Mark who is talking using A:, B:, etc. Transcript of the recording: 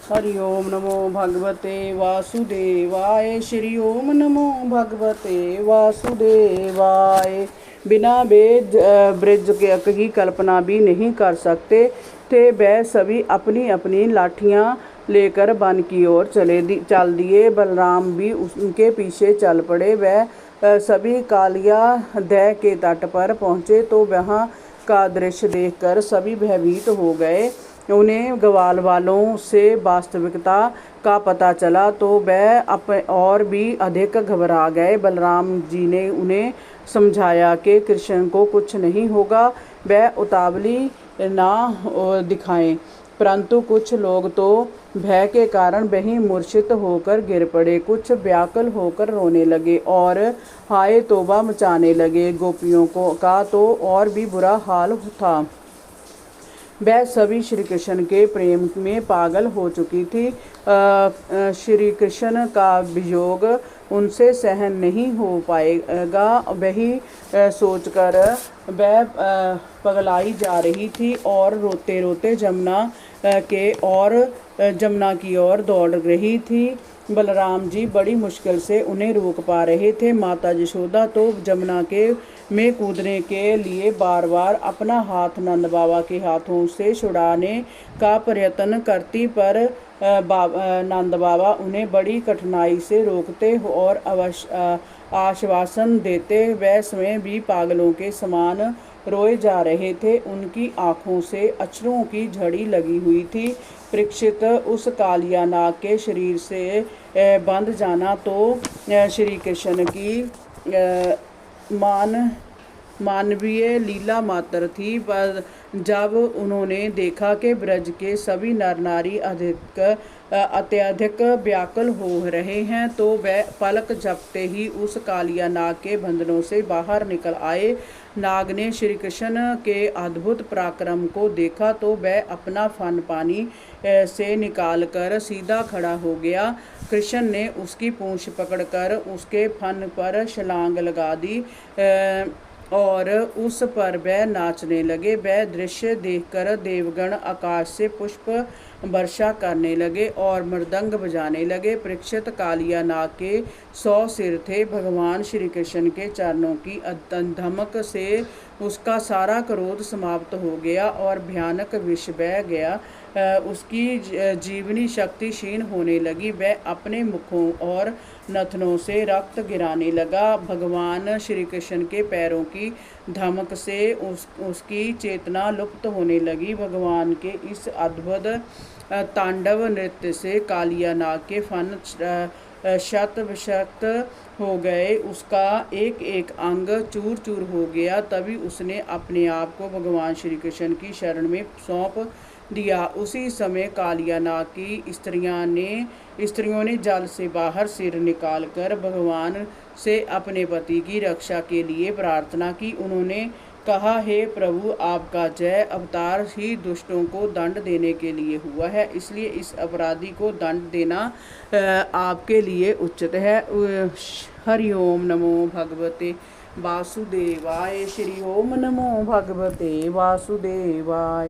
A: हरि ओम नमो भगवते वासुदेवाय। श्री ओम नमो भगवते वासुदेवाय। बिना वेद ब्रिज की कल्पना भी नहीं कर सकते थे। वह सभी अपनी अपनी लाठियां लेकर वन की ओर चल दिए। बलराम भी उनके पीछे चल पड़े। वह सभी कालिया दह के तट पर पहुंचे तो वहां का दृश्य देखकर सभी भयभीत हो गए। उन्हें ग्वाल वालों से वास्तविकता का पता चला तो वह और भी अधिक घबरा गए। बलराम जी ने उन्हें समझाया कि कृष्ण को कुछ नहीं होगा, वह उतावली ना दिखाएं। परंतु कुछ लोग तो भय के कारण वहीं मूर्छित होकर गिर पड़े। कुछ व्याकुल होकर रोने लगे और हाय तौबा मचाने लगे। गोपियों का तो और भी बुरा हाल था। वह सभी श्री कृष्ण के प्रेम में पागल हो चुकी थी। श्री कृष्ण का वियोग उनसे सहन नहीं हो पाएगा, वही सोचकर वह पगलाई जा रही थी और रोते रोते जमुना की ओर दौड़ रही थी। बलराम जी बड़ी मुश्किल से उन्हें रोक पा रहे थे। माता यशोदा तो जमुना में कूदने के लिए बार बार अपना हाथ नंद बाबा के हाथों से छुड़ाने का प्रयत्न करती, पर नंद बाबा उन्हें बड़ी कठिनाई से रोकते और आश्वासन देते। वह स्वयं भी पागलों के समान रोए जा रहे थे। उनकी आंखों से अश्रुओं की झड़ी लगी हुई थी। परीक्षित उस कालिया नाग के शरीर से बंध जाना तो श्री कृष्ण की मानवीय लीला मात्र थी। पर जब उन्होंने देखा कि ब्रज के सभी नर नारी अत्यधिक व्याकुल हो रहे हैं तो वह पलक झपकते ही उस कालिया नाग के बंधनों से बाहर निकल आए। नाग ने श्री कृष्ण के अद्भुत पराक्रम को देखा तो वह अपना फन पानी से निकालकर सीधा खड़ा हो गया। कृष्ण ने उसकी पूंछ पकड़कर उसके फन पर छलांग लगा दी और उस पर वह नाचने लगे। वह दृश्य देखकर देवगण आकाश से पुष्प वर्षा करने लगे और मृदंग बजाने लगे। परीक्षित कालिया नाग के 100 सिर थे। भगवान श्री कृष्ण के चरणों की धमक से उसका सारा क्रोध समाप्त हो गया और भयानक विष बह गया। उसकी जीवनी शक्ति क्षीण होने लगी। वह अपने मुखों और नथनों से रक्त गिराने लगा। भगवान श्री कृष्ण के पैरों की धमक से उसकी चेतना लुप्त होने लगी। भगवान के इस अद्भुत तांडव नृत्य से कालिया नाग के फन शत विषक्त हो गए। उसका एक एक अंग चूर चूर हो गया। तभी उसने अपने आप को भगवान श्री कृष्ण की शरण में सौंप दिया। उसी समय कालिया नाग की स्त्रियों ने जल से बाहर सिर निकालकर भगवान से अपने पति की रक्षा के लिए प्रार्थना की। उन्होंने कहा, हे प्रभु, आपका जय अवतार ही दुष्टों को दंड देने के लिए हुआ है, इसलिए इस अपराधी को दंड देना आपके लिए उचित है। हरि ओम नमो भगवते वासुदेवाय। श्री ओम नमो भगवते वासुदेवाय।